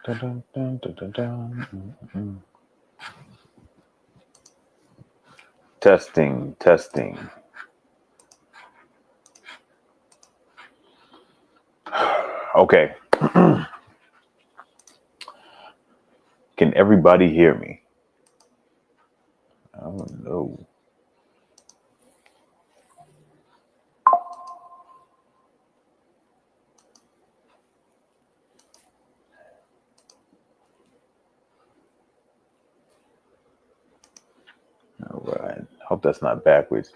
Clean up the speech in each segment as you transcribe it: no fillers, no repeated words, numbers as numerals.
Dun, dun, dun, dun, dun. Testing, testing. Okay. Can everybody hear me? I don't know. All right. Hope that's not backwards.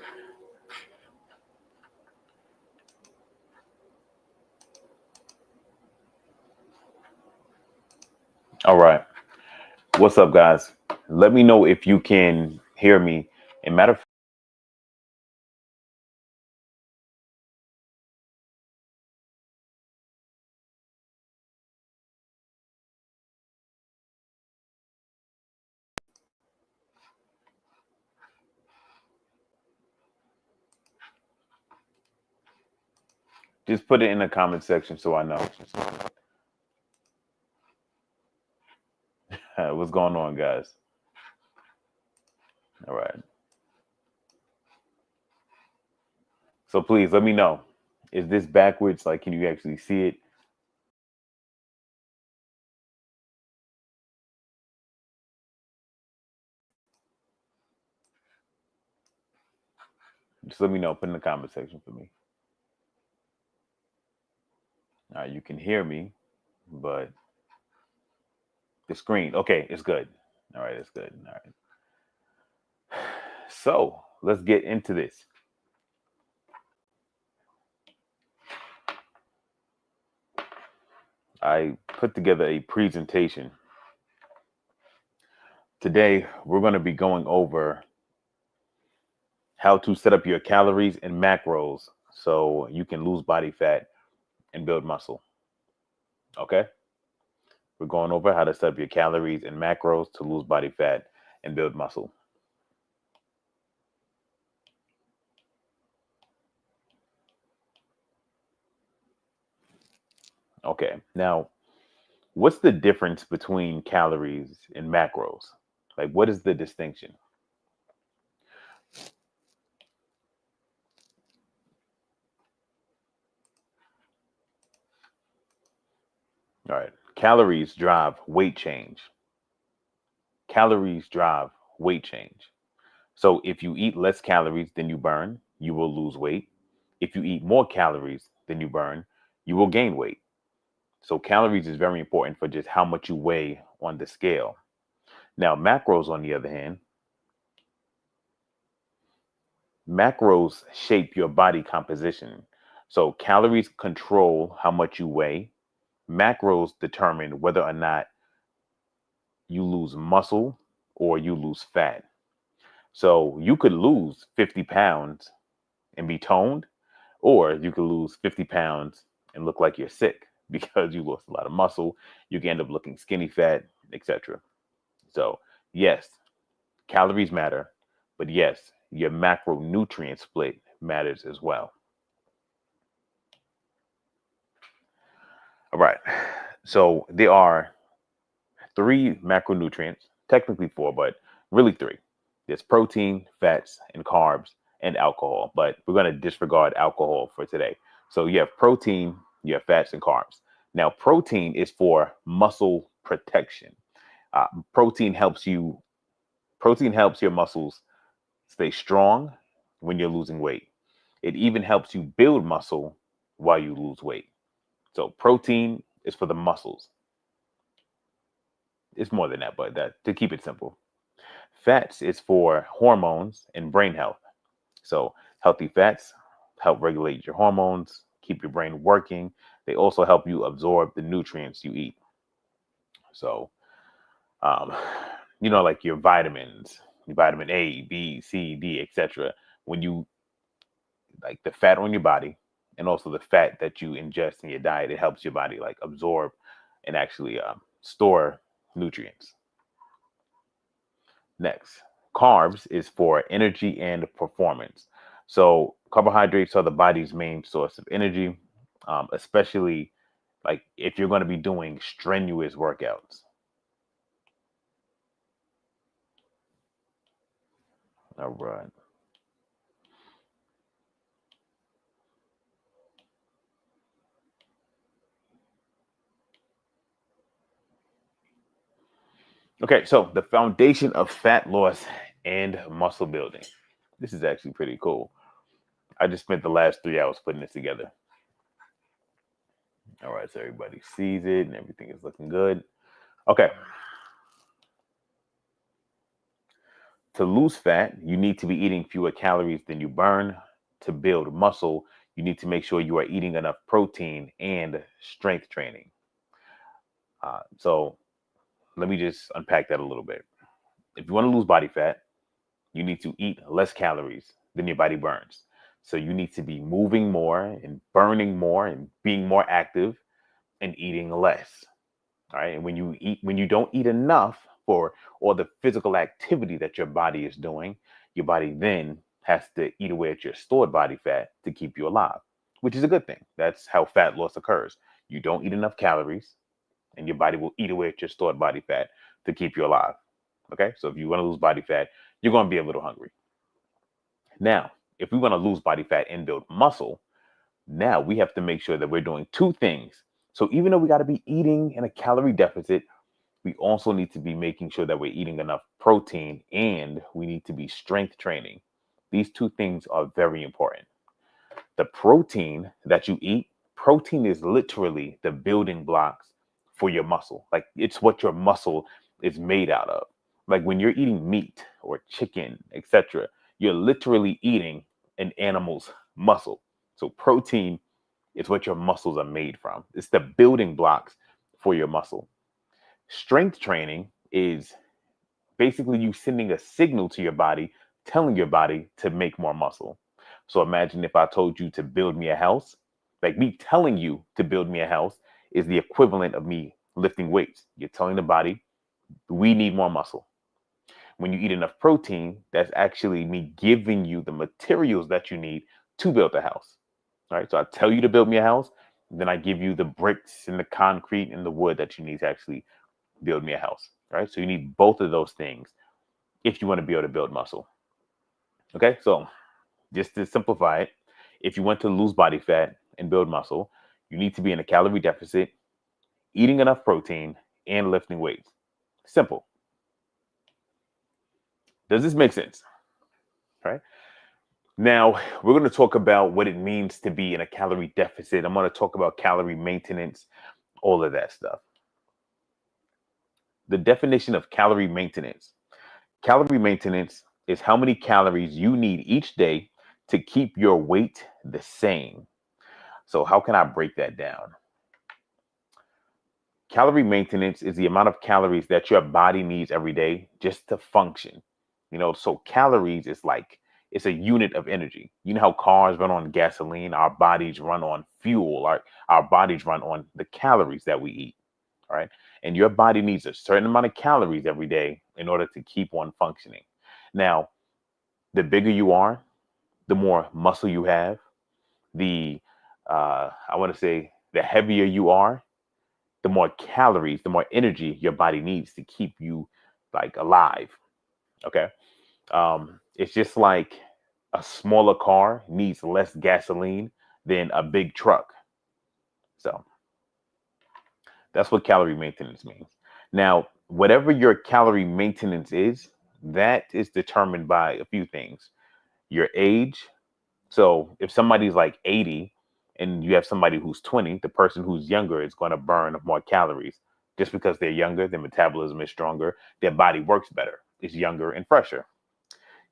All right. What's up, guys? Let me know if you can hear me. And matter of fact, just put it in the comment section so I know. What's going on, guys? All right. So please let me know. Is this backwards? Like, can you actually see it? Just let me know. Put in the comment section for me. All right. You can hear me, but the screen. Okay, it's good. All right, it's good. All right. So let's get into this. I put together a presentation. Today, we're going to be going over how to set up your calories and macros so you can lose body fat and build muscle. Okay? We're going over how to set up your calories and macros to lose body fat and build muscle. Okay. Now, what's the difference between calories and macros? Like, what is the distinction? All right. Calories drive weight change. Calories drive weight change. So if you eat less calories than you burn, you will lose weight. If you eat more calories than you burn, you will gain weight. So calories is very important for just how much you weigh on the scale. Now, macros, on the other hand, macros shape your body composition. So calories control how much you weigh. Macros determine whether or not you lose muscle or you lose fat. So you could lose 50 pounds and be toned, or you could lose 50 pounds and look like you're sick because you lost a lot of muscle. You can end up looking skinny fat, etc. So, yes, calories matter, but yes, your macronutrient split matters as well. All right. So, there are three macronutrients, technically four, but really three. There's protein, fats, and carbs, and alcohol. But we're going to disregard alcohol for today. So you have protein, you have fats, and carbs. Now, protein is for muscle protection. Uh, protein helps you. Protein helps your muscles stay strong when you're losing weight. It even helps you build muscle while you lose weight. So protein is for the muscles. It's more than that, but that to keep it simple. Fats is for hormones and brain health. So healthy fats help regulate your hormones, keep your brain working. They also help you absorb the nutrients you eat. So, um, like your vitamins, your vitamin A, B, C, D, etc. When you like the fat on your body and also the fat that you ingest in your diet, it helps your body like absorb and actually store nutrients. Next, carbs is for energy and performance. So carbohydrates are the body's main source of energy, especially like if you're going to be doing strenuous workouts. All right. Okay, so the foundation of fat loss and muscle building. This is actually pretty cool. I just spent the last 3 hours putting this together. All right, so everybody sees it and everything is looking good. Okay, to lose fat, you need to be eating fewer calories than you burn. To build muscle, you need to make sure you are eating enough protein and strength training. So let me just unpack that a little bit. If you want to lose body fat, you need to eat less calories than your body burns. So you need to be moving more and burning more and being more active and eating less. All right. And when you don't eat enough for all the physical activity that your body is doing, your body then has to eat away at your stored body fat to keep you alive, which is a good thing. That's how fat loss occurs. You don't eat enough calories, and your body will eat away at your stored body fat to keep you alive. Okay. So if you want to lose body fat, you're going to be a little hungry. Now, if we want to lose body fat and build muscle, now we have to make sure that we're doing two things. So even though we got to be eating in a calorie deficit, we also need to be making sure that we're eating enough protein and we need to be strength training. These two things are very important. The protein that you eat, protein is literally the building blocks for your muscle. Like it's what your muscle is made out of. Like when you're eating meat or chicken, etc., you're literally eating an animal's muscle. So protein is what your muscles are made from. It's the building blocks for your muscle. Strength training is basically you sending a signal to your body, telling your body to make more muscle. So imagine if I told you to build me a house, like me telling you to build me a house is the equivalent of me lifting weights. You're telling the body, we need more muscle. When you eat enough protein, that's actually me giving you the materials that you need to build the house. All right. So I tell you to build me a house, then I give you the bricks and the concrete and the wood that you need to actually build me a house. Right. So you need both of those things if you want to be able to build muscle. Okay. So just to simplify it, if you want to lose body fat and build muscle, you need to be in a calorie deficit, eating enough protein, and lifting weights. Simple. Does this make sense? Right. Now, we're going to talk about what it means to be in a calorie deficit. I'm going to talk about calorie maintenance, all of that stuff. The definition of calorie maintenance. Calorie maintenance is how many calories you need each day to keep your weight the same. So, how can I break that down? Calorie maintenance is the amount of calories that your body needs every day just to function. So calories is like it's a unit of energy. You know how cars run on gasoline, our bodies run on fuel, our bodies run on the calories that we eat. All right. And your body needs a certain amount of calories every day in order to keep on functioning. Now, the bigger you are, the more muscle you have, the I want to say the heavier you are, the more calories, the more energy your body needs to keep you like alive. Okay. It's just like a smaller car needs less gasoline than a big truck. So that's what calorie maintenance means. Now, whatever your calorie maintenance is, that is determined by a few things. Your age. So if somebody's like 80 and you have somebody who's 20, the person who's younger is going to burn more calories. Just because they're younger, their metabolism is stronger, their body works better, it's younger and fresher.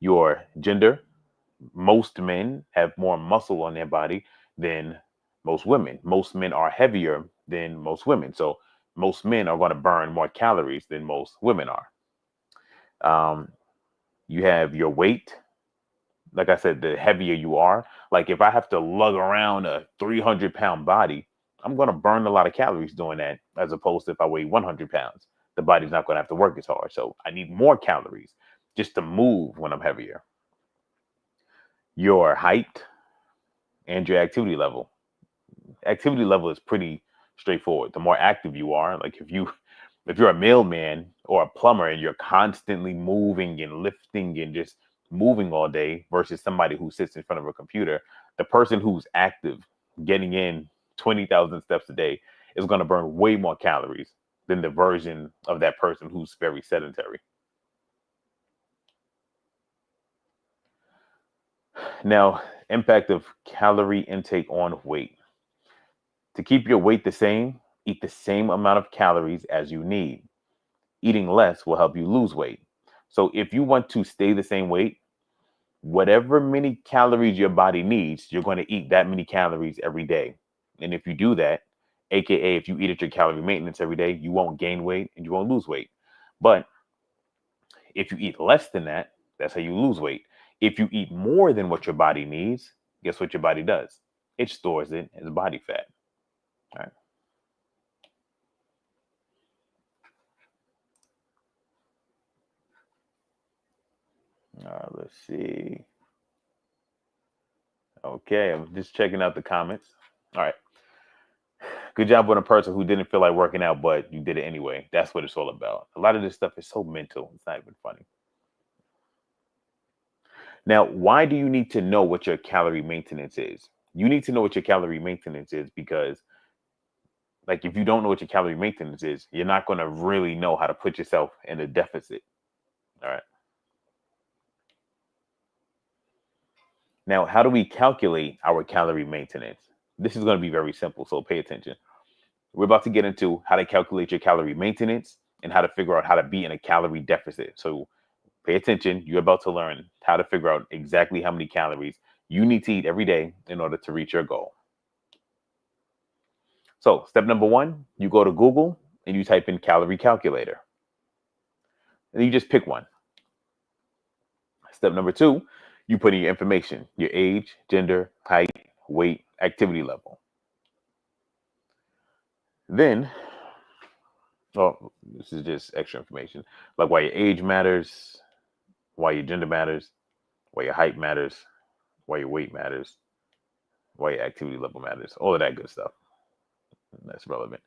Your gender, most men have more muscle on their body than most women. Most men are heavier than most women. So most men are going to burn more calories than most women are. Um, you have your weight. Like I said, the heavier you are, like if I have to lug around a 300-pound body, I'm going to burn a lot of calories doing that, as opposed to if I weigh 100 pounds, the body's not going to have to work as hard. So I need more calories just to move when I'm heavier. Your height and your activity level. Activity level is pretty straightforward. The more active you are, like if you're a mailman or a plumber and you're constantly moving and lifting and just moving all day versus somebody who sits in front of a computer, the person who's active, getting in 20,000 steps a day, is going to burn way more calories than the version of that person who's very sedentary. Now, impact of calorie intake on weight. To keep your weight the same, eat the same amount of calories as you need. Eating less will help you lose weight. So if you want to stay the same weight, whatever many calories your body needs, you're going to eat that many calories every day. And if you do that, AKA if you eat at your calorie maintenance every day, you won't gain weight and you won't lose weight. But if you eat less than that, that's how you lose weight. If you eat more than what your body needs, guess what your body does? It stores it as body fat. All right. Let's see. Okay, I'm just checking out the comments. All right. Good job on a person who didn't feel like working out, but you did it anyway. That's what it's all about. A lot of this stuff is so mental. It's not even funny. Now, why do you need to know what your calorie maintenance is? You need to know what your calorie maintenance is because, like, if you don't know what your calorie maintenance is, you're not going to really know how to put yourself in a deficit. All right. Now, how do we calculate our calorie maintenance? This is going to be very simple, so pay attention. We're about to get into how to calculate your calorie maintenance and how to figure out how to be in a calorie deficit. So pay attention. You're about to learn how to figure out exactly how many calories you need to eat every day in order to reach your goal. So step number one, you go to Google and you type in calorie calculator. And you just pick one. Step number two, you put in your information, your age, gender, height, weight, activity level. Then, oh, this is just extra information, like why your age matters, why your gender matters, why your height matters, why your weight matters, why your activity level matters, all of that good stuff. That's relevant.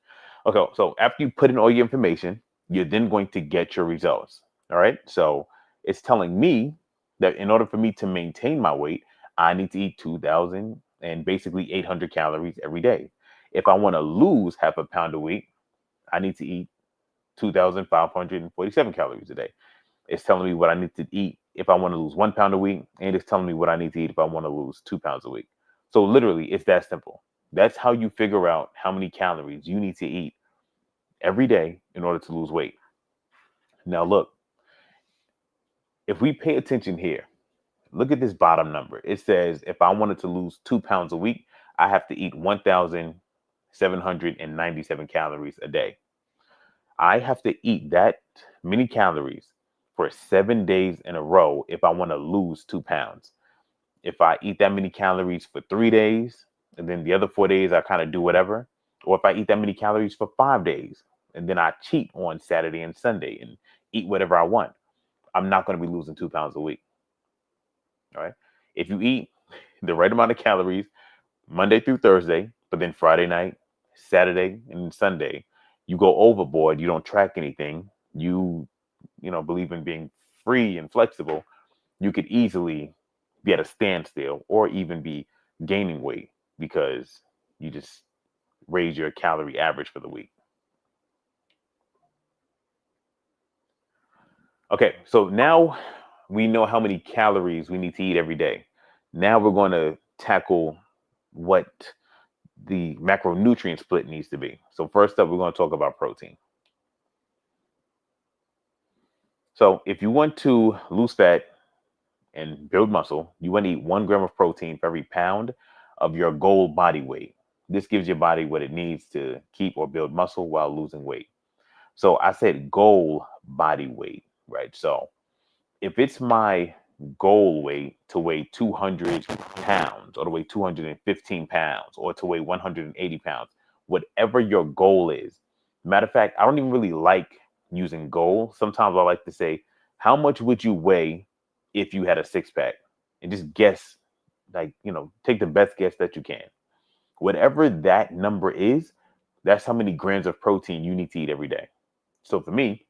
Okay, so after you put in all your information, you're then going to get your results. All right, so it's telling me that in order for me to maintain my weight, I need to eat 2,000 and basically 800 calories every day. If I want to lose half a pound a week, I need to eat 2,547 calories a day. It's telling me what I need to eat if I want to lose 1 pound a week, and it's telling me what I need to eat if I want to lose 2 pounds a week. So literally, it's that simple. That's how you figure out how many calories you need to eat every day in order to lose weight. Now, look, if we pay attention here, look at this bottom number. It says if I wanted to lose 2 pounds a week, I have to eat 1,797 calories a day. I have to eat that many calories for 7 days in a row if I want to lose 2 pounds. If I eat that many calories for 3 days, and then the other 4 days I kind of do whatever, or if I eat that many calories for 5 days, and then I cheat on Saturday and Sunday and eat whatever I want, I'm not going to be losing 2 pounds a week. All right. If you eat the right amount of calories Monday through Thursday, but then Friday night, Saturday, and Sunday, you go overboard, you don't track anything, you believe in being free and flexible, you could easily be at a standstill or even be gaining weight because you just raise your calorie average for the week. Okay, so now we know how many calories we need to eat every day. Now we're going to tackle what the macronutrient split needs to be. So first up, we're going to talk about protein. So if you want to lose fat and build muscle, you want to eat 1 gram of protein for every pound of your goal body weight. This gives your body what it needs to keep or build muscle while losing weight. So I said goal body weight, right? So if it's my goal weight to weigh 200 pounds or to weigh 215 pounds or to weigh 180 pounds, whatever your goal is. Matter of fact, I don't even really like using goal. Sometimes I like to say, how much would you weigh if you had a six pack? And just guess, like, take the best guess that you can. Whatever that number is, That's how many grams of protein you need to eat every day. So for me,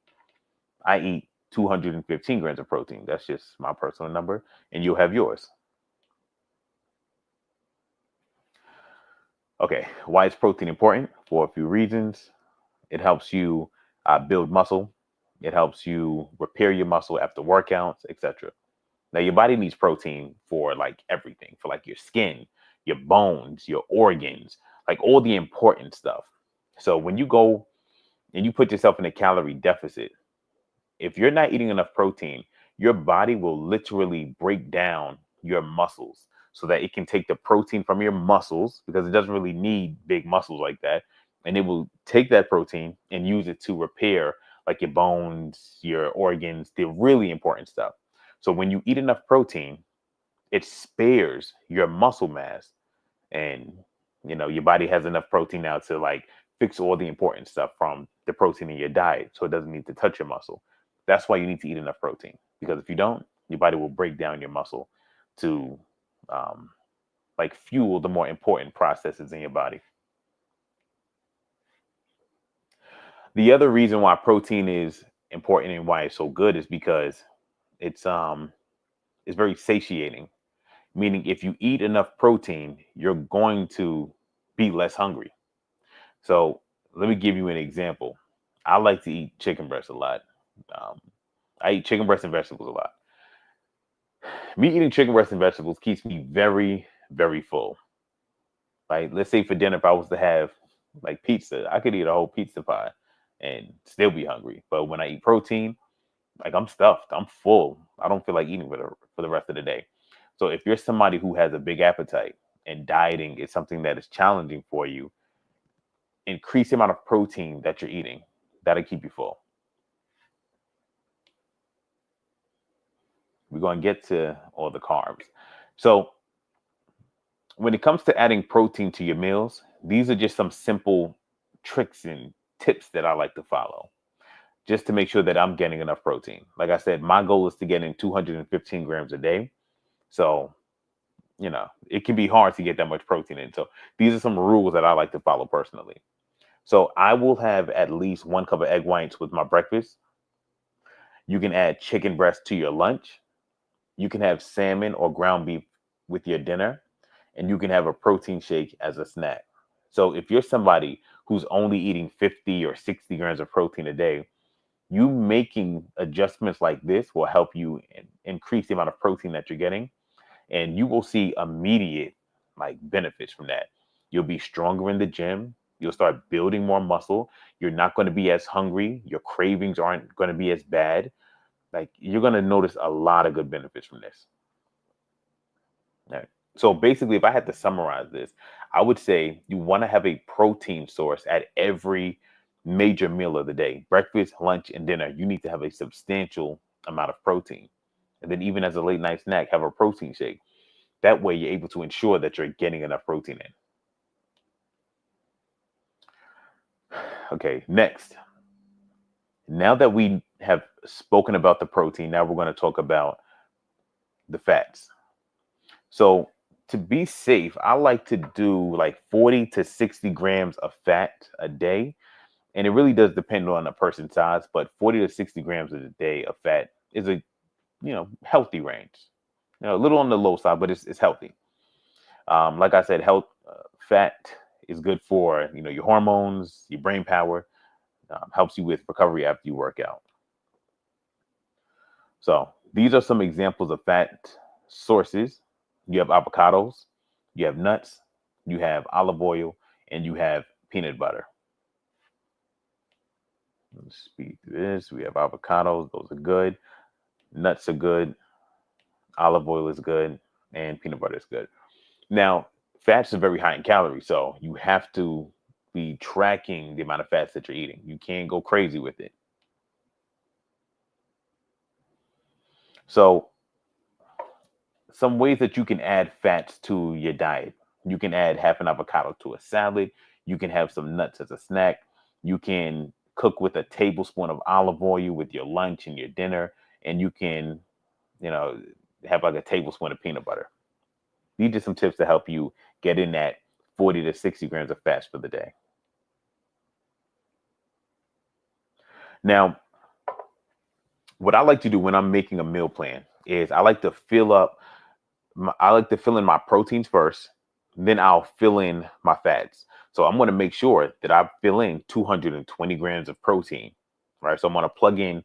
I eat 215 grams of protein. That's just my personal number, and you'll have yours. Okay, why is protein important? For a few reasons. It helps you build muscle. It helps you repair your muscle after workouts, etc. Now, your body needs protein for like everything, for like your skin, your bones, your organs, like all the important stuff. So when you go and you put yourself in a calorie deficit, if you're not eating enough protein, your body will literally break down your muscles so that it can take the protein from your muscles because it doesn't really need big muscles like that. And it will take that protein and use it to repair like your bones, your organs, the really important stuff. So when you eat enough protein, it spares your muscle mass, and your body has enough protein now to like fix all the important stuff from the protein in your diet, so it doesn't need to touch your muscle. That's why you need to eat enough protein, because if you don't, your body will break down your muscle to um, like fuel the more important processes in your body. The other reason why protein is important and why it's so good is because it's um it's very satiating. Meaning, if you eat enough protein, you're going to be less hungry. So let me give you an example. I like to eat chicken breast a lot. Um, I eat chicken breast and vegetables a lot. Me eating chicken breast and vegetables keeps me very, very full. Like, let's say for dinner, if I was to have like pizza, I could eat a whole pizza pie and still be hungry. But when I eat protein, like I'm stuffed, I'm full. I don't feel like eating for the rest of the day. So if you're somebody who has a big appetite and dieting is something that is challenging for you, increase the amount of protein that you're eating. That'll keep you full. We're going to get to all the carbs. So when it comes to adding protein to your meals, these are just some simple tricks and tips that I like to follow just to make sure that I'm getting enough protein. Like I said, my goal is to get in 215 grams a day. So, it can be hard to get that much protein in. So these are some rules that I like to follow personally. So I will have at least 1 cup of egg whites with my breakfast. You can add chicken breast to your lunch. You can have salmon or ground beef with your dinner, and you can have a protein shake as a snack. So if you're somebody who's only eating 50 or 60 grams of protein a day, you making adjustments like this will help you increase the amount of protein that you're getting, and you will see immediate like benefits from that. You'll be stronger in the gym. You'll start building more muscle. You're not going to be as hungry. Your cravings aren't going to be as bad. Like, you're going to notice a lot of good benefits from this. Right. So basically, if I had to summarize this, I would say you want to have a protein source at every major meal of the day. Breakfast, lunch, and dinner. You need to have a substantial amount of protein. And then even as a late night snack, have a protein shake. That way you're able to ensure that you're getting enough protein in. Okay, next. Now that we have spoken about the protein, now we're going to talk about the fats. So to be safe, I like to do like 40 to 60 grams of fat a day. And it really does depend on a person's size, but 40 to 60 grams a day of fat is a healthy range. A little on the low side, but it's healthy. Like I said, fat is good for your hormones, your brain power, helps you with recovery after you work out. So these are some examples of fat sources. You have avocados, you have nuts, you have olive oil, and you have peanut butter. Let's speed through this. We have avocados; those are good. Nuts are good. Olive oil is good, and peanut butter is good. Now, fats are very high in calories, so you have to be tracking the amount of fats that you're eating. You can't go crazy with it. So, some ways that you can add fats to your diet. You can add half an avocado to a salad. You can have some nuts as a snack. You can cook with a tablespoon of olive oil with your lunch and your dinner. And you can, you know, have like a tablespoon of peanut butter. These are some tips to help you get in that 40 to 60 grams of fats for the day. Now, what I like to do when I'm making a meal plan is I like to fill in my proteins first, then I'll fill in my fats. So I'm going to make sure that I fill in 220 grams of protein, right? So I'm going to plug in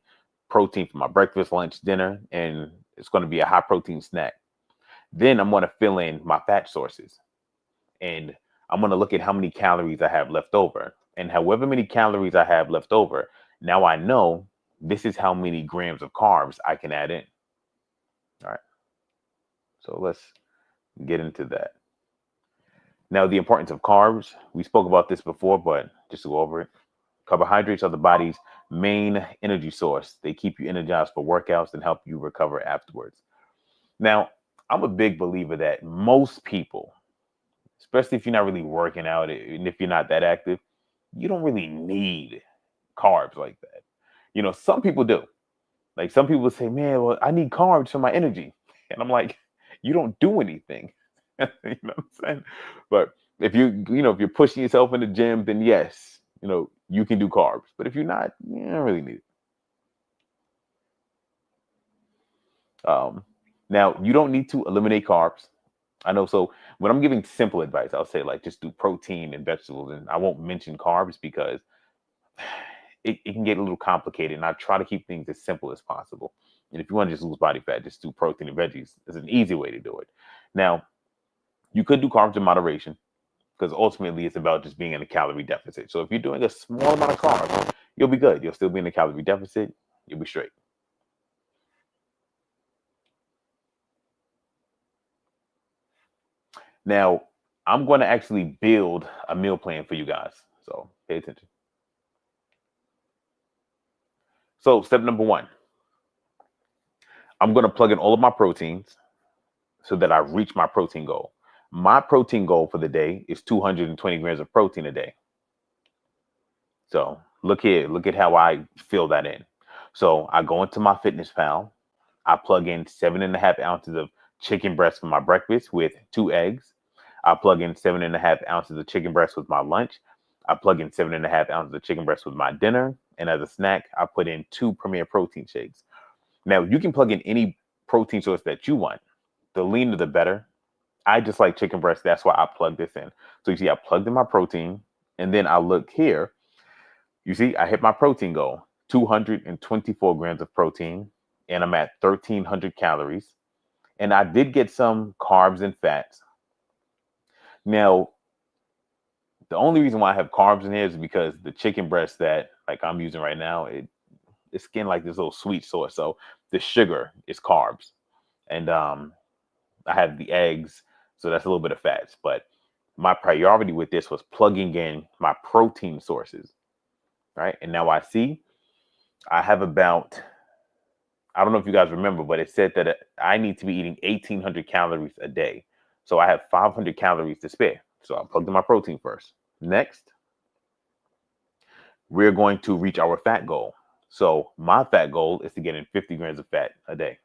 protein for my breakfast, lunch, dinner, and it's going to be a high protein snack. Then I'm going to fill in my fat sources, and I'm going to look at how many calories I have left over. And however many calories I have left over, now I know this is how many grams of carbs I can add in. All right. So let's get into that. Now, the importance of carbs, we spoke about this before, but just to go over it. Carbohydrates are the body's main energy source. They keep you energized for workouts and help you recover afterwards. Now, I'm a big believer that most people, especially if you're not really working out and if you're not that active, you don't really need carbs like that. Some people do. Like some people say, man, well, I need carbs for my energy. And I'm like, you don't do anything. You know what I'm saying? But if you're pushing yourself in the gym, then yes, you can do carbs. But if you're not, you don't really need it. Now, you don't need to eliminate carbs. I know. So when I'm giving simple advice, I'll say like just do protein and vegetables, and I won't mention carbs because it can get a little complicated. And I try to keep things as simple as possible. And if you want to just lose body fat, just do protein and veggies. It's an easy way to do it. Now, you could do carbs in moderation because ultimately it's about just being in a calorie deficit. So if you're doing a small amount of carbs, you'll be good. You'll still be in a calorie deficit. You'll be straight. Now, I'm going to actually build a meal plan for you guys. So pay attention. So step number one, I'm going to plug in all of my proteins so that I reach my protein goal. My protein goal for the day is 220 grams of protein a day. So look here, look at how I fill that in. So I go into my Fitness Pal. I plug in 7.5 ounces of chicken breast for my breakfast with 2 eggs. I plug in 7.5 ounces of chicken breast with my lunch. I plug in 7.5 ounces of chicken breast with my dinner. And as a snack, I put in 2 Premier Protein shakes. Now, you can plug in any protein source that you want. The leaner, the better. I just like chicken breast. That's why I plug this in. So you see, I plugged in my protein. And then I look here. You see, I hit my protein goal, 224 grams of protein. And I'm at 1,300 calories. And I did get some carbs and fats. Now, the only reason why I have carbs in here is because the chicken breast that like I'm using right now, it's getting like this little sweet sauce. So the sugar is carbs. And I have the eggs, so that's a little bit of fats. But my priority with this was plugging in my protein sources, right? And now I have about, I don't know if you guys remember, but it said that I need to be eating 1,800 calories a day. So I have 500 calories to spare. So I plugged in my protein first. Next, we're going to reach our fat goal. So my fat goal is to get in 50 grams of fat a day.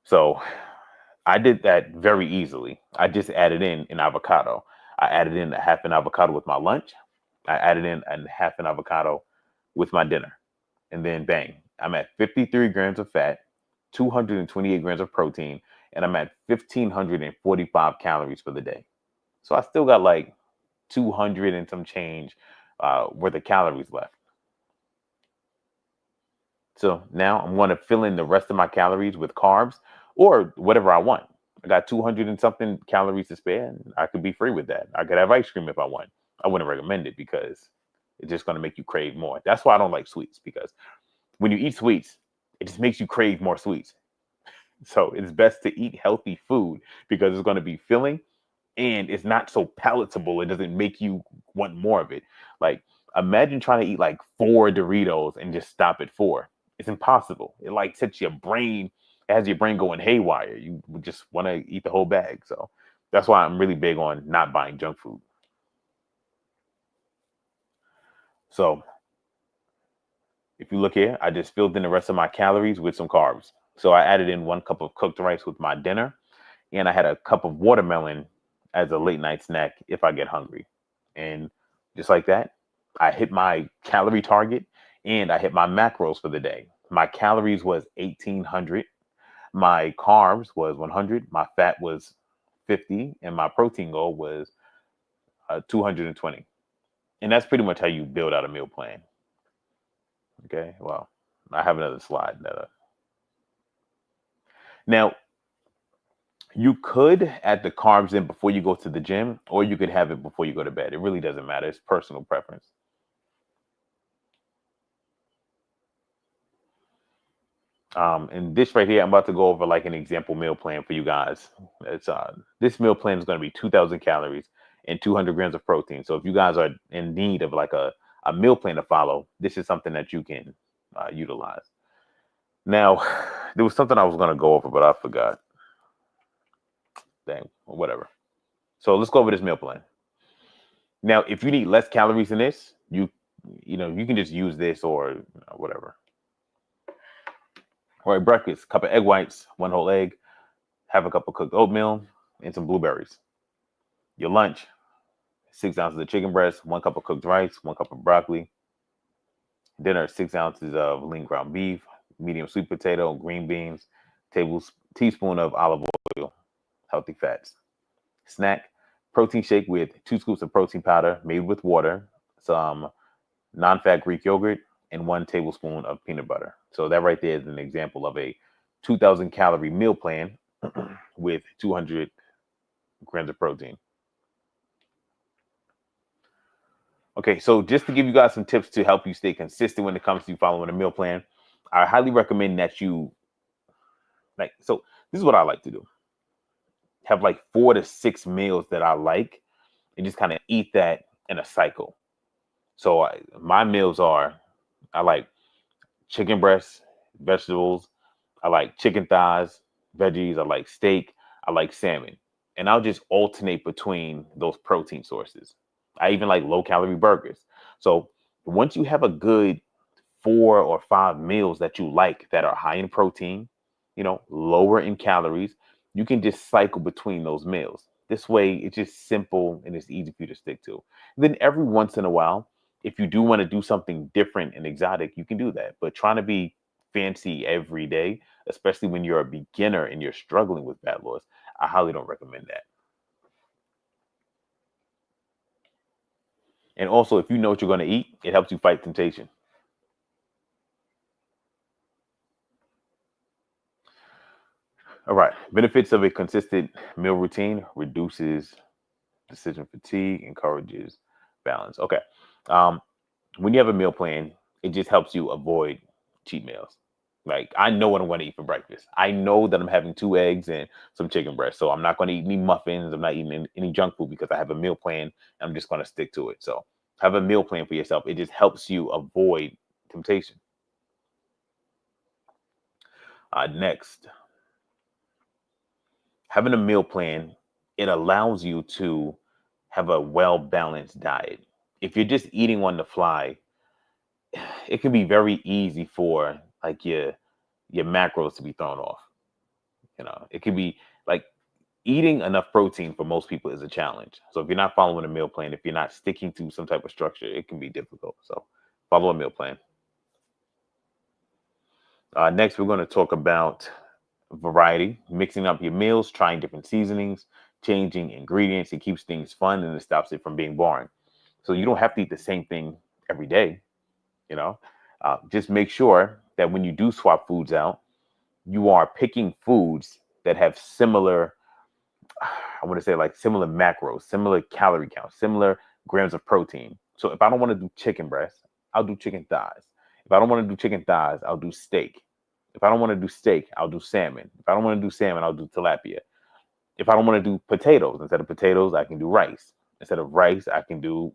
So I did that very easily. I just added in an avocado. I added in a half an avocado with my lunch. I added in a half an avocado with my dinner. And then bang, I'm at 53 grams of fat, 228 grams of protein, and I'm at 1,545 calories for the day. So I still got like 200 and some change worth of calories left. So now I'm going to fill in the rest of my calories with carbs or whatever I want. I got 200 and something calories to spare, and I could be free with that. I could have ice cream if I want. I wouldn't recommend it because it's just going to make you crave more. That's why I don't like sweets, because when you eat sweets, it just makes you crave more sweets. So it's best to eat healthy food because it's going to be filling and it's not so palatable. It doesn't make you want more of it. Like imagine trying to eat like 4 Doritos and just stop at 4. It's impossible. It like sets your brain, has your brain going haywire. You would just want to eat the whole bag. So that's why I'm really big on not buying junk food. So if you look here, I just filled in the rest of my calories with some carbs. So I added in 1 cup of cooked rice with my dinner, and I had a cup of watermelon as a late night snack if I get hungry. And just like that, I hit my calorie target and I hit my macros for the day. My calories was 1800, my carbs was 100, my fat was 50, and my protein goal was 220. And that's pretty much how you build out a meal plan. Okay, well, I have another slide. Now, you could add the carbs in before you go to the gym, or you could have it before you go to bed. It really doesn't matter. It's personal preference. And this right here, I'm about to go over like an example meal plan for you guys. It's this meal plan is going to be 2,000 calories and 200 grams of protein. So if you guys are in need of like a meal plan to follow, this is something that you can utilize. Now, there was something I was going to go over, but I forgot. Dang, whatever. So let's go over this meal plan. Now, if you need less calories than this, you can just use this or whatever. All right, breakfast: cup of egg whites, one whole egg, half a cup of cooked oatmeal, and some blueberries. Your lunch: 6 ounces of chicken breast, one cup of cooked rice, one cup of broccoli. Dinner: 6 ounces of lean ground beef, medium sweet potato, green beans, teaspoon of olive oil, healthy fats. Snack: protein shake with 2 scoops of protein powder made with water, some non-fat Greek yogurt, and 1 tablespoon of peanut butter. So that right there is an example of a 2,000 calorie meal plan with 200 grams of protein. Okay, so just to give you guys some tips to help you stay consistent when it comes to following a meal plan, I highly recommend that you so this is what I like to do. Have like 4 to 6 meals that I like and just kind of eat that in a cycle. So my meals are, I like chicken breasts, vegetables. I like chicken thighs, veggies. I like steak. I like salmon. And I'll just alternate between those protein sources. I even like low calorie burgers. So once you have a good 4 or 5 meals that you like that are high in protein, lower in calories, you can just cycle between those meals. This way, it's just simple and it's easy for you to stick to. And then every once in a while, if you do want to do something different and exotic, you can do that. But trying to be fancy every day, especially when you're a beginner and you're struggling with fat loss, I highly don't recommend that. And also, if you know what you're going to eat, it helps you fight temptation. All right. Benefits of a consistent meal routine: reduces decision fatigue, encourages balance. Okay. Um, when you have a meal plan, it just helps you avoid cheat meals. Like, I know what I'm going to eat for breakfast. I know that I'm having 2 eggs and some chicken breast. So I'm not going to eat any muffins. I'm not eating any junk food because I have a meal plan. And I'm just going to stick to it. So have a meal plan for yourself. It just helps you avoid temptation. Next, having a meal plan, it allows you to have a well balanced diet. If you're just eating on the fly, it can be very easy for like your macros to be thrown off. It could be like eating enough protein for most people is a challenge. So if you're not following a meal plan, if you're not sticking to some type of structure, it can be difficult. So follow a meal plan. Next, we're going to talk about variety, mixing up your meals, trying different seasonings, changing ingredients. It keeps things fun and it stops it from being boring. So you don't have to eat the same thing every day. You know, just make sure that when you do swap foods out, you are picking foods that have similar, I want to say like similar macros, similar calorie count, similar grams of protein. So if I don't want to do chicken breast, I'll do chicken thighs. If I don't want to do chicken thighs, I'll do steak. If I don't want to do steak, I'll do salmon. If I don't want to do salmon, I'll do tilapia. If I don't want to do potatoes, instead of potatoes, I can do rice. Instead of rice, I can do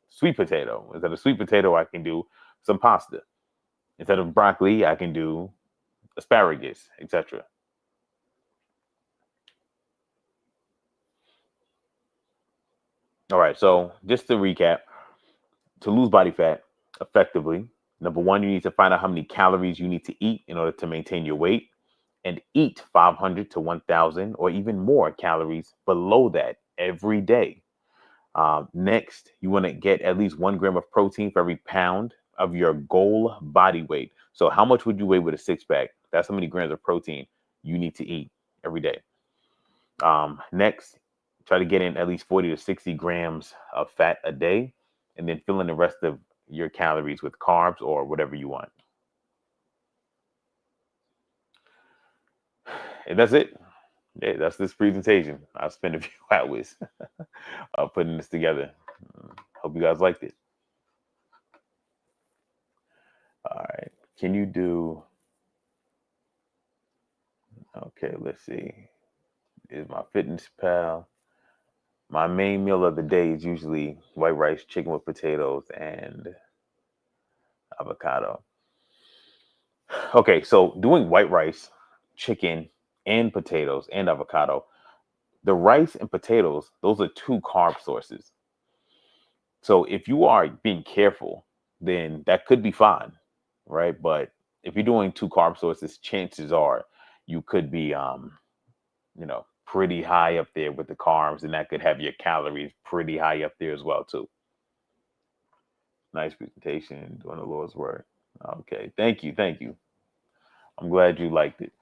sweet potato. Instead of sweet potato, I can do some pasta. Instead of broccoli, I can do asparagus, etc. All right, so just to recap, to lose body fat effectively, number one, you need to find out how many calories you need to eat in order to maintain your weight and eat 500 to 1,000 or even more calories below that every day. Next, you want to get at least 1 gram of protein for every pound of your goal body weight. So, how much would you weigh with a six pack? That's how many grams of protein you need to eat every day. Next, try to get in at least 40 to 60 grams of fat a day, and then fill in the rest of your calories with carbs or whatever you want. And that's it. Yeah, that's this presentation. I spent a few hours putting this together. Hope you guys liked it. All right. Can you do? Okay, let's see. Is my fitness pal? My main meal of the day is usually white rice, chicken with potatoes, and avocado. Okay, so doing white rice, chicken, and potatoes and avocado. The rice and potatoes, those are two carb sources. So if you are being careful, then that could be fine, right? But if you're doing two carb sources, chances are you could be pretty high up there with the carbs, and that could have your calories pretty high up there as well too. Nice presentation, doing the Lord's work. Okay, thank you, thank you. I'm glad you liked it.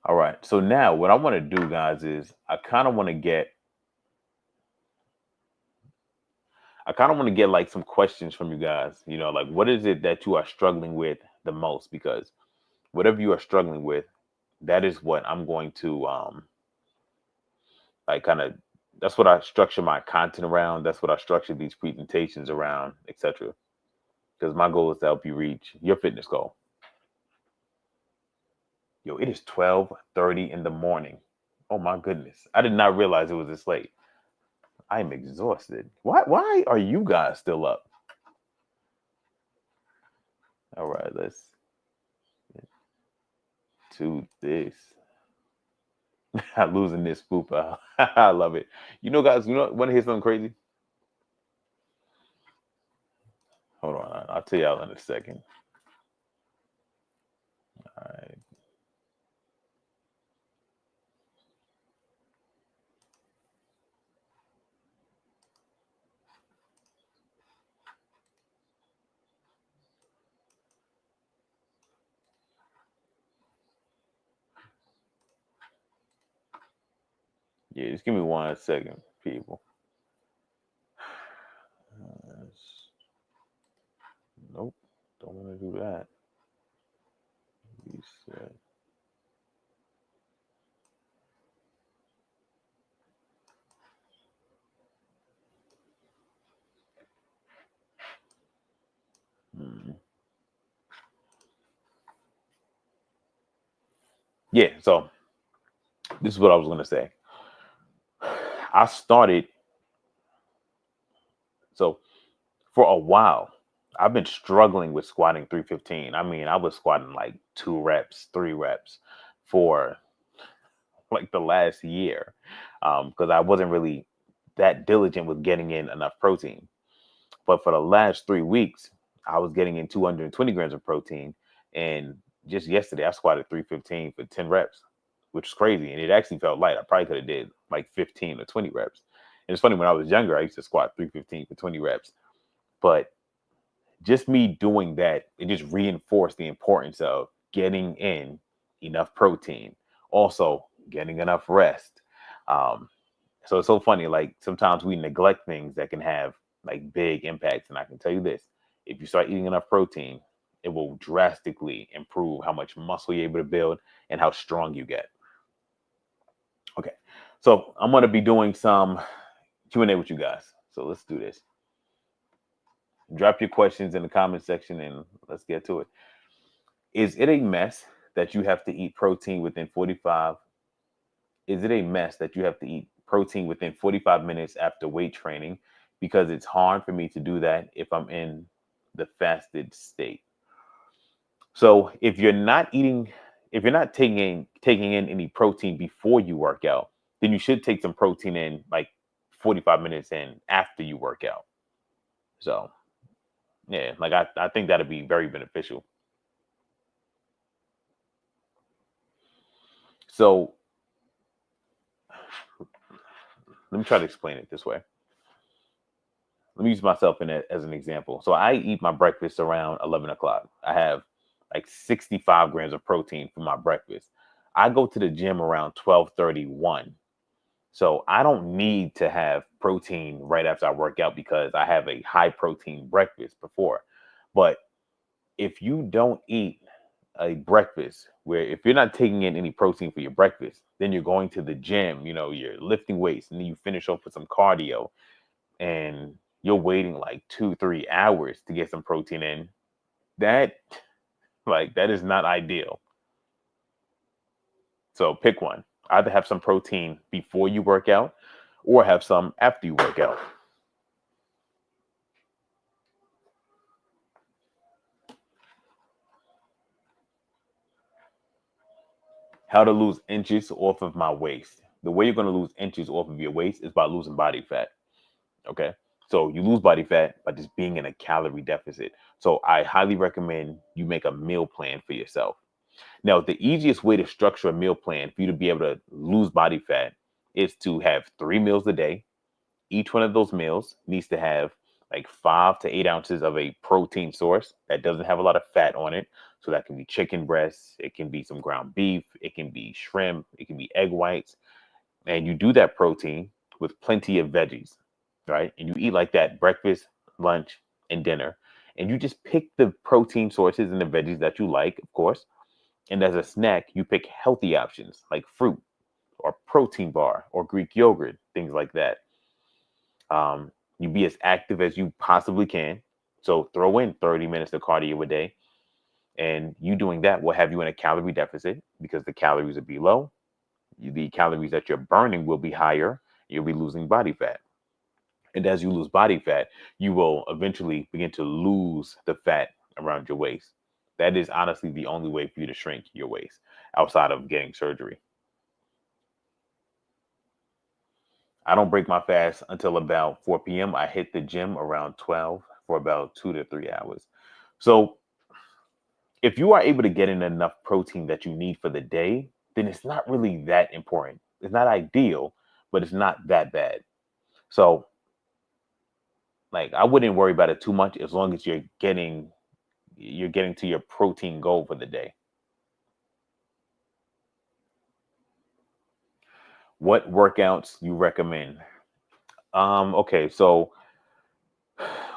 All right, so now what I want to do, guys, is I kind of want to get like some questions from you guys. Like what is it that you are struggling with the most? Because whatever you are struggling with, that is what I'm going to like kind of that's what I structure my content around. That's what I structure these presentations around, etc. Because my goal is to help you reach your fitness goal. Yo, it is 12:30 in the morning. Oh my goodness. I did not realize it was this late. I am exhausted. Why are you guys still up? All right, let's do this. Losing this spoop out. I love it. Guys, want to hear something crazy? Hold on. I'll tell y'all in a second. All right. Yeah, just give me 1 second, people. Nope. Don't want to do that. Reset. Yeah, so this is what I was going to say. I started, so for a while, I've been struggling with squatting 315. I mean, I was squatting like 2 reps, 3 reps for like the last year because I wasn't really that diligent with getting in enough protein. But for the last 3 weeks, I was getting in 220 grams of protein. And just yesterday, I squatted 315 for 10 reps, which is crazy. And it actually felt light. I probably could have did like 15 or 20 reps. And it's funny, when I was younger, I used to squat 315 for 20 reps. But just me doing that, it just reinforced the importance of getting in enough protein, also getting enough rest. Um, so it's so funny. Like sometimes we neglect things that can have like big impacts. And I can tell you this: if you start eating enough protein, it will drastically improve how much muscle you're able to build and how strong you get. Okay, so I'm going to be doing some Q&A with you guys. So let's do this. Drop your questions in the comment section and let's get to it. Is it a mess that you have to eat protein within 45? Is it a mess that you have to eat protein within 45 minutes after weight training? Because it's hard for me to do that if I'm in the fasted state. So if you're not taking in any protein before you work out, then you should take some protein in like 45 minutes in after you work out. So yeah, like I think that'd be very beneficial. So let me try to explain it this way. Let me use myself in it as an example. So I eat my breakfast around 11 o'clock. I have like 65 grams of protein for my breakfast. I go to the gym around 12:31. So I don't need to have protein right after I work out because I have a high protein breakfast before. But if you don't eat a breakfast where if you're not taking in any protein for your breakfast, then you're going to the gym, you're lifting weights and then you finish off with some cardio and you're waiting like 2, 3 hours to get some protein in. That that is not ideal. So pick one. Either have some protein before you work out or have some after you work out. How to lose inches off of my waist. The way you're going to lose inches off of your waist is by losing body fat. Okay. So you lose body fat by just being in a calorie deficit. So I highly recommend you make a meal plan for yourself. Now, the easiest way to structure a meal plan for you to be able to lose body fat is to have 3 meals a day. Each one of those meals needs to have like 5 to 8 ounces of a protein source that doesn't have a lot of fat on it. So that can be chicken breasts, it can be some ground beef, it can be shrimp, it can be egg whites. And you do that protein with plenty of veggies, right? And you eat like that breakfast, lunch, and dinner. And you just pick the protein sources and the veggies that you like, of course. And as a snack, you pick healthy options like fruit or protein bar or Greek yogurt, things like that. You be as active as you possibly can. So throw in 30 minutes of cardio a day. And you doing that will have you in a calorie deficit because the calories will be low. The calories that you're burning will be higher. You'll be losing body fat. And as you lose body fat, you will eventually begin to lose the fat around your waist. That is honestly the only way for you to shrink your waist outside of getting surgery. I don't break my fast until about 4 p.m. I hit the gym around 12 for about 2 to 3 hours. So if you are able to get in enough protein that you need for the day, then it's not really that important. It's not ideal, but it's not that bad. So like I wouldn't worry about it too much as long as you're getting to your protein goal for the day. What workouts you recommend? Okay, so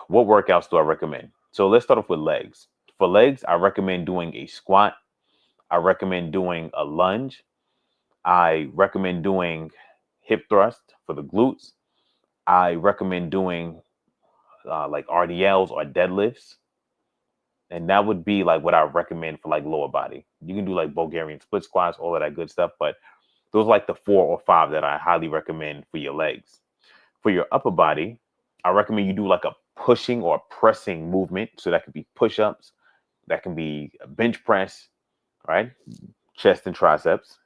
what workouts do I recommend? So let's start off with legs. For legs, I recommend doing a squat. I recommend doing a lunge. I recommend doing hip thrust for the glutes. I recommend doing like RDLs or deadlifts. And that would be like what I recommend for like lower body. You can do like Bulgarian split squats, all of that good stuff. But those are like the 4 or 5 that I highly recommend for your legs. For your upper body, I recommend you do like a pushing or pressing movement. So that could be push-ups, that can be a bench press, right? Chest and triceps.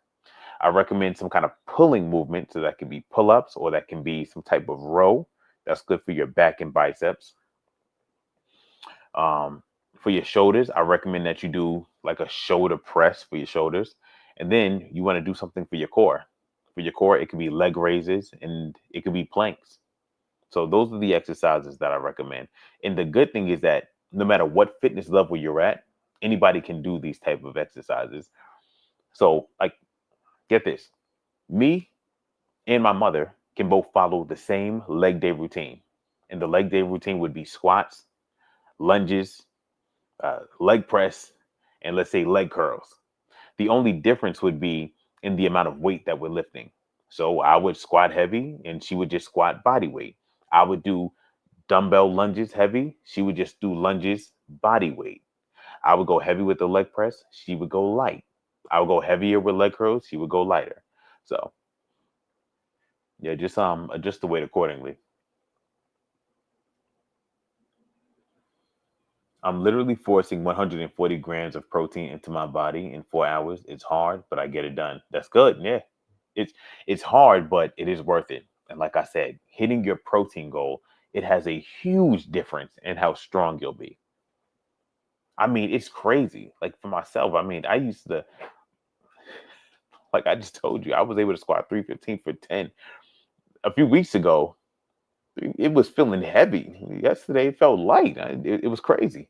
I recommend some kind of pulling movement. So that can be pull-ups or that can be some type of row. That's good for your back and biceps. Um, for your shoulders, I recommend that you do like a shoulder press for your shoulders. And then you want to do something for your core. For your core, it could be leg raises and it could be planks. So those are the exercises that I recommend. And the good thing is that no matter what fitness level you're at, anybody can do these type of exercises. So like get this. Me and my mother can both follow the same leg day routine. And the leg day routine would be squats, lunges, leg press, and let's say leg curls. The only difference would be in the amount of weight that we're lifting. So I would squat heavy and she would just squat body weight. I would do dumbbell lunges heavy. She would just do lunges body weight. I would go heavy with the leg press. She would go light. I would go heavier with leg curls. She would go lighter. So yeah, just adjust the weight accordingly. I'm literally forcing 140 grams of protein into my body in 4 hours. It's hard, but I get it done. That's good. Yeah. It's it's hard, but it is worth it. And like I said, hitting your protein goal, it has a huge difference in how strong you'll be. I mean, it's crazy. Like for myself, I mean, I used to Like I just told you, I was able to squat 315 for 10 a few weeks ago. It was feeling heavy. Yesterday, it felt light. It was crazy.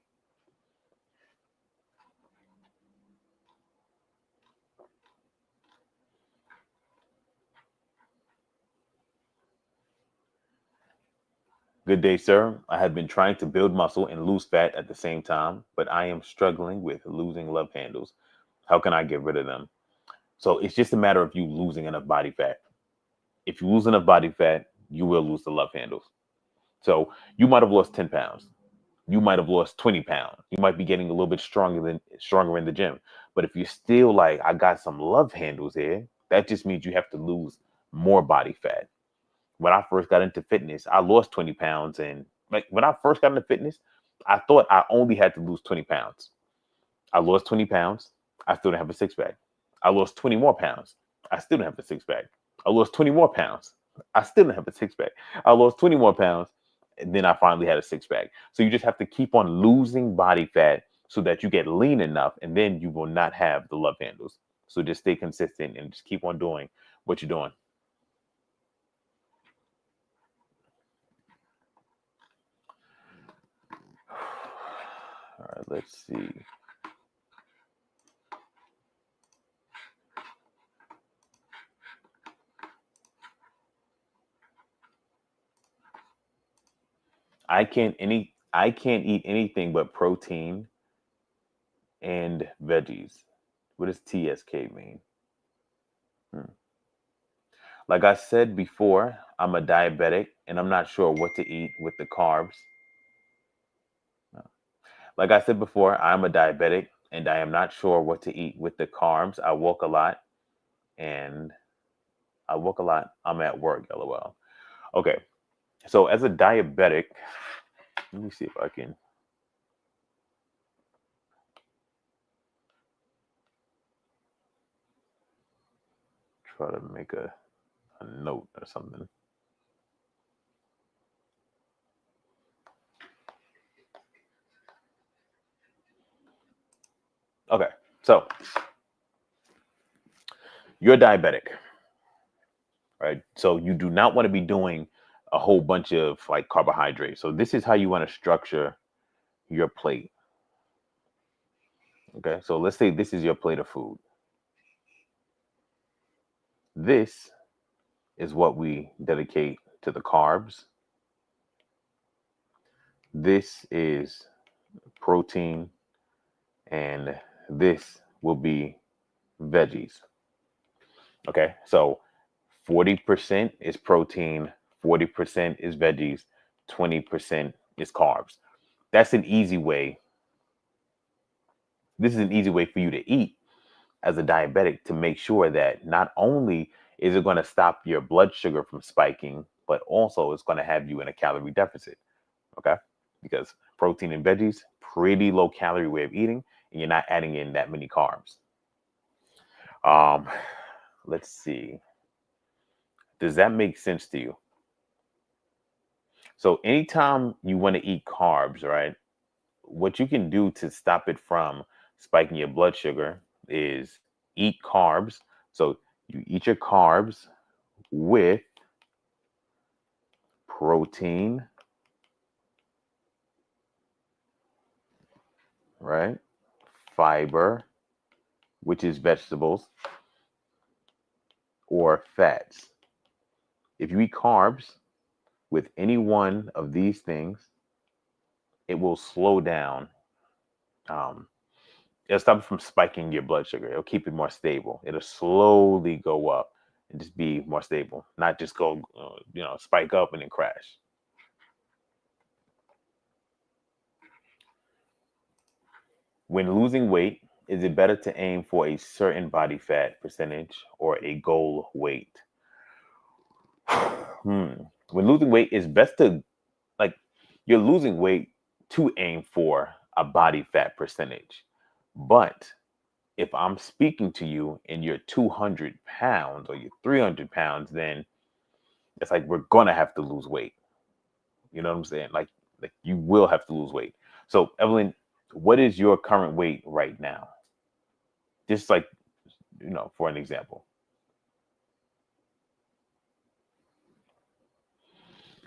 Good day, sir. I have been trying to build muscle and lose fat at the same time, but I am struggling with losing love handles. How can I get rid of them? So it's just a matter of you losing enough body fat. If you lose enough body fat, you will lose the love handles. So you might have lost 10 pounds. You might have lost 20 pounds. You might be getting a little bit stronger in the gym. But if you're still like, I got some love handles here, that just means you have to lose more body fat. When I first got into fitness, I lost 20 pounds. And like when I first got into fitness, I thought I only had to lose 20 pounds. I lost 20 pounds. I still don't have a six pack. I lost 20 more pounds. I still don't have a six pack. I lost 20 more pounds. I still don't have a six pack. I lost 20 more pounds. And then I finally had a six pack. So you just have to keep on losing body fat so that you get lean enough, and then you will not have the love handles. So just stay consistent and just keep on doing what you're doing. All right, let's see. I can't eat anything but protein and veggies. What does TSK mean? Hmm. Like I said before, I'm a diabetic and I'm not sure what to eat with the carbs. Like I said before, I'm a diabetic and I am not sure what to eat with the carbs. I walk a lot and I walk a lot. I'm at work, lol. Okay. So as a diabetic, let me see if I can try to make a note or something. Okay. So you're diabetic, right? So you do not want to be doing a whole bunch of like carbohydrates. So this is how you want to structure your plate. Okay. So let's say this is your plate of food. This is what we dedicate to the carbs. This is protein, and this will be veggies. Okay. So 40% is protein, 40% is veggies, 20% is carbs. That's an easy way. This is an easy way for you to eat as a diabetic to make sure that not only is it going to stop your blood sugar from spiking, but also it's going to have you in a calorie deficit. Okay. Because protein and veggies, pretty low calorie way of eating, and you're not adding in that many carbs. Um, let's see. Does that make sense to you? So anytime you want to eat carbs, right? What you can do to stop it from spiking your blood sugar is eat carbs. So you eat your carbs with protein, right? Fiber, which is vegetables, or fats. If you eat carbs with any one of these things, it will slow down. Um, it'll stop it from spiking your blood sugar. It'll keep it more stable. It'll slowly go up and just be more stable, not just go, spike up and then crash. When losing weight, is it better to aim for a certain body fat percentage or a goal weight? When losing weight, it's best to, like, you're losing weight to aim for a body fat percentage. But if I'm speaking to you and you're 200 pounds or you're 300 pounds, then it's like we're going to have to lose weight. You know what I'm saying? Like you will have to lose weight. So, Evelyn, what is your current weight right now? Just like, for an example.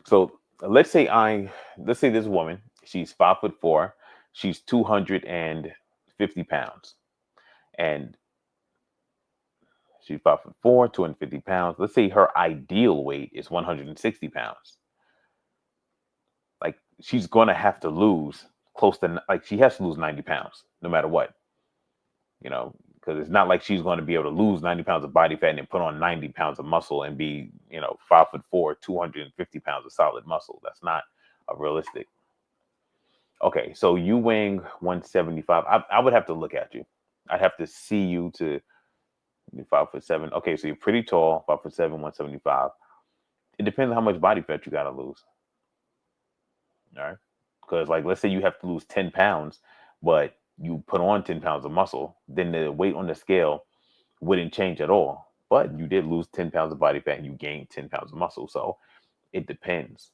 So let's say this woman, she's 5'4", she's 250 pounds, and she's 5'4", 250 pounds. Let's say her ideal weight is 160 pounds. Like she's gonna have to lose close to like she has to lose 90 pounds no matter what, because it's not like she's going to be able to lose 90 pounds of body fat and then put on 90 pounds of muscle and be 5'4", 250 pounds of solid muscle. That's not a realistic. Okay, so you weighing 175. I would have to look at you. I'd have to see you to be 5'7". Okay, so you're pretty tall, 5'7", 175. It depends on how much body fat you got to lose. All right. Because, like, let's say you have to lose 10 pounds, but you put on 10 pounds of muscle, then the weight on the scale wouldn't change at all. But you did lose 10 pounds of body fat and you gained 10 pounds of muscle. So it depends.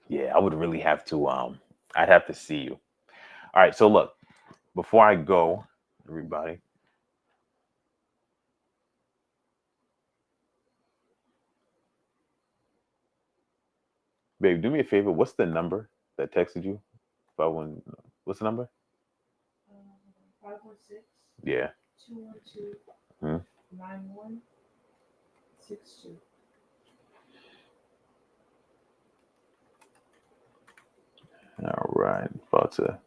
Yeah, I would really have to, I'd have to see you. All right. So, look, before I go, everybody, babe, do me a favor. What's the number that texted you? If I want, what's the number? 516. Yeah. 212. Hmm. 9162. All right. About to.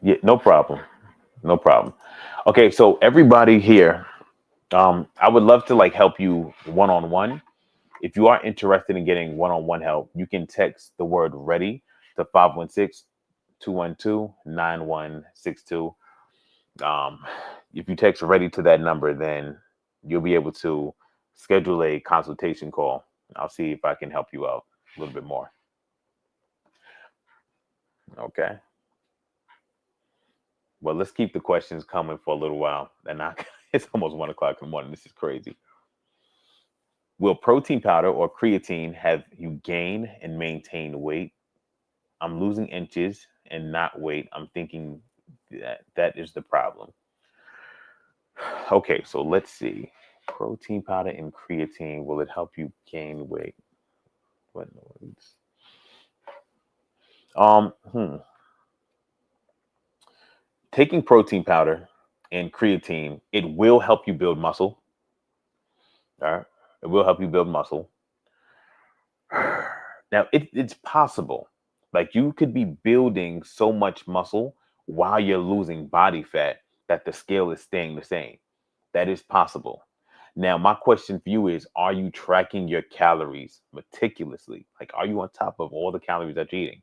Yeah, no problem. No problem. Okay, so everybody here, I would love to like help you one on one. If you are interested in getting one on one help, you can text the word ready to 516-212-9162. Um, if you text ready to that number, then you'll be able to schedule a consultation call. I'll see if I can help you out a little bit more. Okay. Well, let's keep the questions coming for a little while. And it's almost 1 o'clock in the morning. This is crazy. Will protein powder or creatine have you gain and maintain weight? I'm losing inches and not weight. I'm thinking that is the problem. Okay, so let's see. Protein powder and creatine, will it help you gain weight? What noise? Um, hmm. Taking protein powder and creatine, it will help you build muscle. All right. It will help you build muscle. Now, it's possible. Like you could be building so much muscle while you're losing body fat that the scale is staying the same. That is possible. Now, my question for you is, are you tracking your calories meticulously? Like, are you on top of all the calories that you're eating?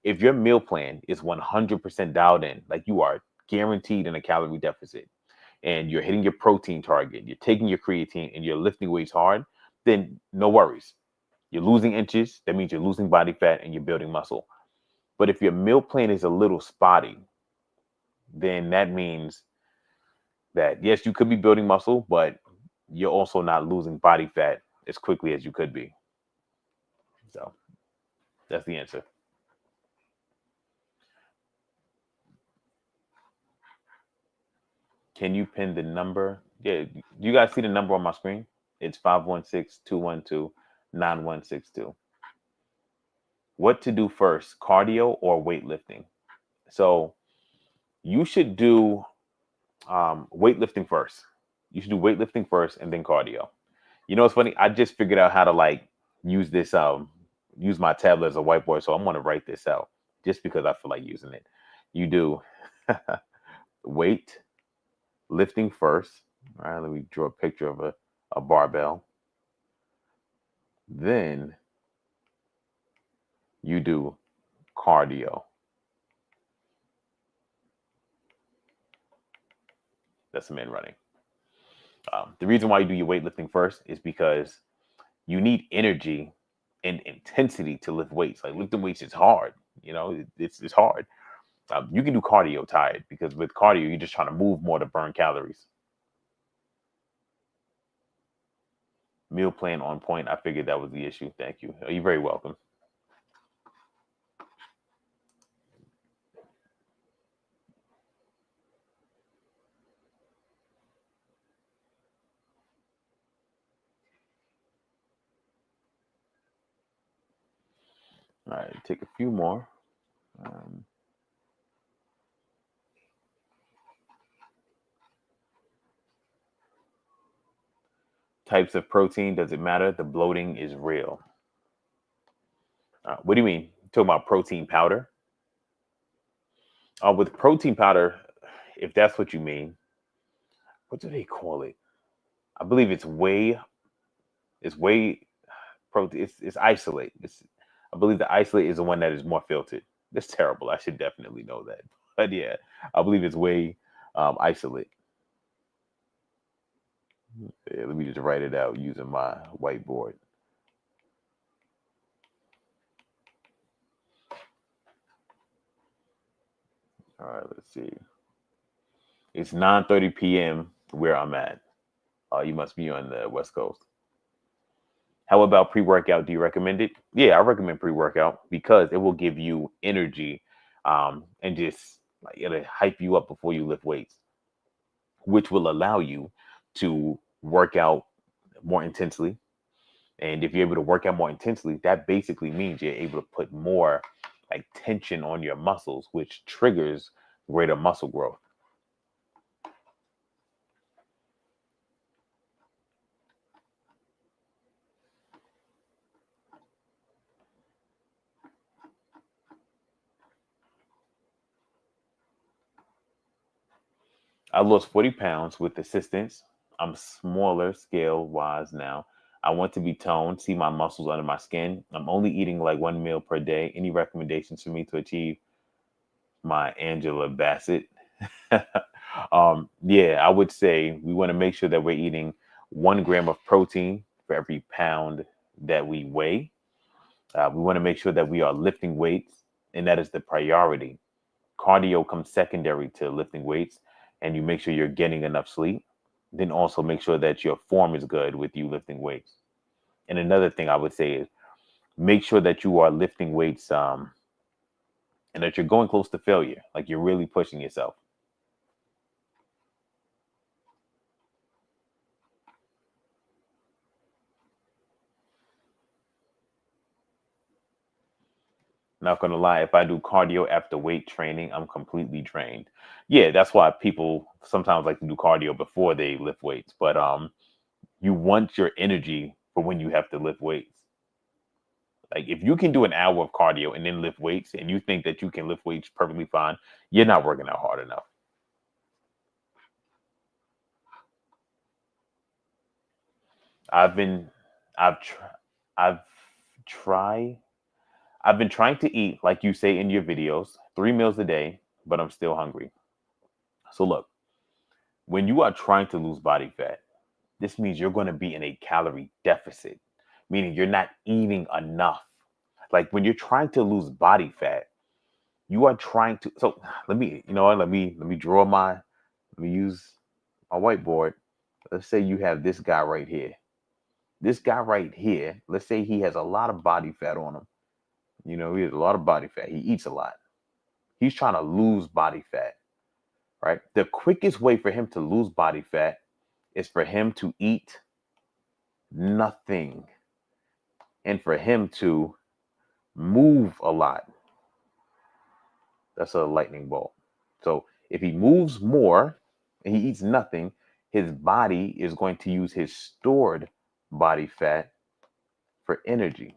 If your meal plan is 100% dialed in, like you are guaranteed in a calorie deficit, and you're hitting your protein target, you're taking your creatine, and you're lifting weights hard, then no worries. You're losing inches. That means you're losing body fat and you're building muscle. But if your meal plan is a little spotty, then that means that yes, you could be building muscle, but you're also not losing body fat as quickly as you could be. So that's the answer. Can you pin the number? Yeah, do you guys see the number on my screen? It's 516-212-9162. What to do first, cardio or weightlifting? So you should do weightlifting first. You should do weightlifting first and then cardio. You know, it's funny. I just figured out how to like use this, use my tablet as a whiteboard. So I'm going to write this out just because I feel like using it. You do weight lifting first. All right. Let me draw a picture of a barbell. Then you do cardio. That's men running. The reason why you do your weightlifting first is because you need energy and intensity to lift weights. Like lifting weights is hard. It's hard. You can do cardio tired because with cardio, you're just trying to move more to burn calories. Meal plan on point. I figured that was the issue. Thank you. You're very welcome. All right, take a few more. Um, Types of protein, does it matter? The bloating is real. What do you mean? You talking about protein powder? With protein powder, if that's what you mean, what do they call it? I believe it's whey protein. It's isolate. I believe the isolate is the one that is more filtered. That's terrible. I should definitely know that. But yeah, I believe it's whey isolate. Yeah, let me just write it out using my whiteboard. All right, let's see. It's 9:30 p.m. where I'm at. You must be on the West Coast. How about pre-workout? Do you recommend it? Yeah, I recommend pre-workout because it will give you energy, and just like it'll hype you up before you lift weights, which will allow you to work out more intensely. And if you're able to work out more intensely, that basically means you're able to put more like tension on your muscles, which triggers greater muscle growth. I lost 40 pounds with assistance. I'm smaller scale wise now. I want to be toned, see my muscles under my skin. I'm only eating like one meal per day. Any recommendations for me to achieve my Angela Bassett? Yeah, I would say we want to make sure that we're eating 1 gram of protein for every pound that we weigh. We want to make sure that we are lifting weights, and that is the priority. Cardio comes secondary to lifting weights, and you make sure you're getting enough sleep. Then also make sure that your form is good with you lifting weights. And another thing I would say is make sure that you are lifting weights, and that you're going close to failure, like you're really pushing yourself. Not gonna lie, if I do cardio after weight training, I'm completely drained. Yeah, that's why people sometimes like to do cardio before they lift weights. But you want your energy for when you have to lift weights. Like if you can do an hour of cardio and then lift weights and you think that you can lift weights perfectly fine, you're not working out hard enough. I've been I've tr- I've try I've been trying to eat like you say in your videos, 3 meals a day, but I'm still hungry. So look, when you are trying to lose body fat, this means you're going to be in a calorie deficit, meaning you're not eating enough. Like when you're trying to lose body fat, you are trying to. So let me, you know what? Let me draw my. Let me use my whiteboard. Let's say you have this guy right here. This guy right here. Let's say he has a lot of body fat on him. You know, he has a lot of body fat. He eats a lot. He's trying to lose body fat, right? The quickest way for him to lose body fat is for him to eat nothing and for him to move a lot. That's a lightning bolt. So if he moves more and he eats nothing, his body is going to use his stored body fat for energy.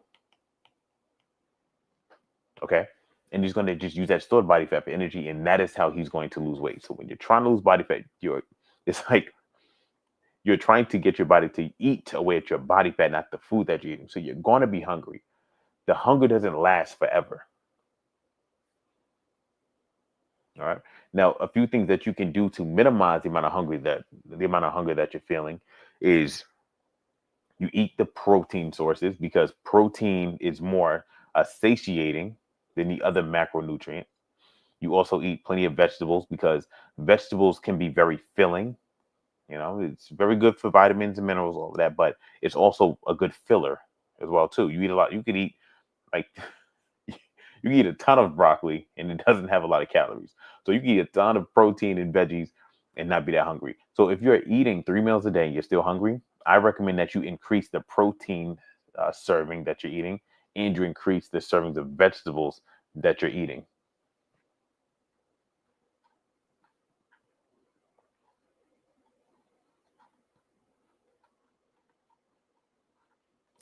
Okay. And he's going to just use that stored body fat for energy. And that is how he's going to lose weight. So when you're trying to lose body fat, it's like you're trying to get your body to eat away at your body fat, not the food that you're eating. So you're going to be hungry. The hunger doesn't last forever. All right. Now, a few things that you can do to minimize the amount of hunger that you're feeling is you eat the protein sources because protein is more satiating than the other macronutrient. You also eat plenty of vegetables because vegetables can be very filling. You know, it's very good for vitamins and minerals, all of that, but it's also a good filler as well too. You eat a lot. You could eat like you can eat a ton of broccoli and it doesn't have a lot of calories. So you can eat a ton of protein and veggies and not be that hungry. So if you're eating 3 meals a day and you're still hungry, I recommend that you increase the protein serving that you're eating and you increase the servings of vegetables that you're eating.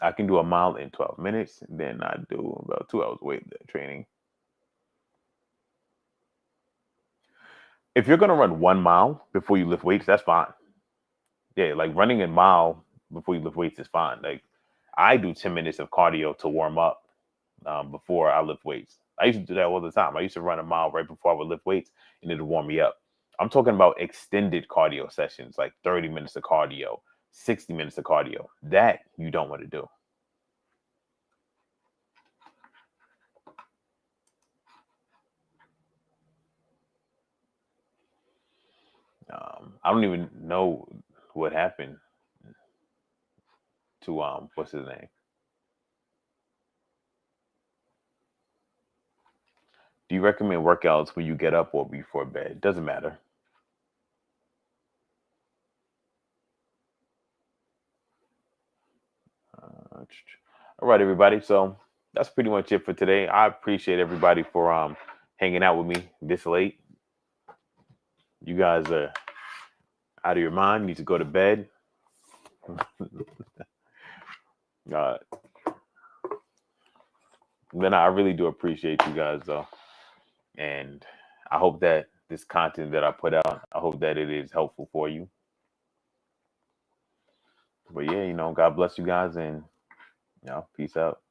I can do a mile in 12 minutes, then I do about 2 hours weight training. If you're gonna run 1 mile before you lift weights, that's fine. Yeah, like running a mile before you lift weights is fine. Like I do 10 minutes of cardio to warm up before I lift weights. I used to do that all the time. I used to run a mile right before I would lift weights, and it'd warm me up. I'm talking about extended cardio sessions, like 30 minutes of cardio, 60 minutes of cardio. That you don't want to do. I don't even know what happened to what's his name. Do you recommend workouts when you get up or before bed? Doesn't matter. All right, everybody. So that's pretty much it for today. I appreciate everybody for hanging out with me this late. You guys are out of your mind. Need to go to bed. uh, then I really do appreciate you guys though, and I hope that this content that I put out, I hope that it is helpful for you. But yeah, God bless you guys, and peace out.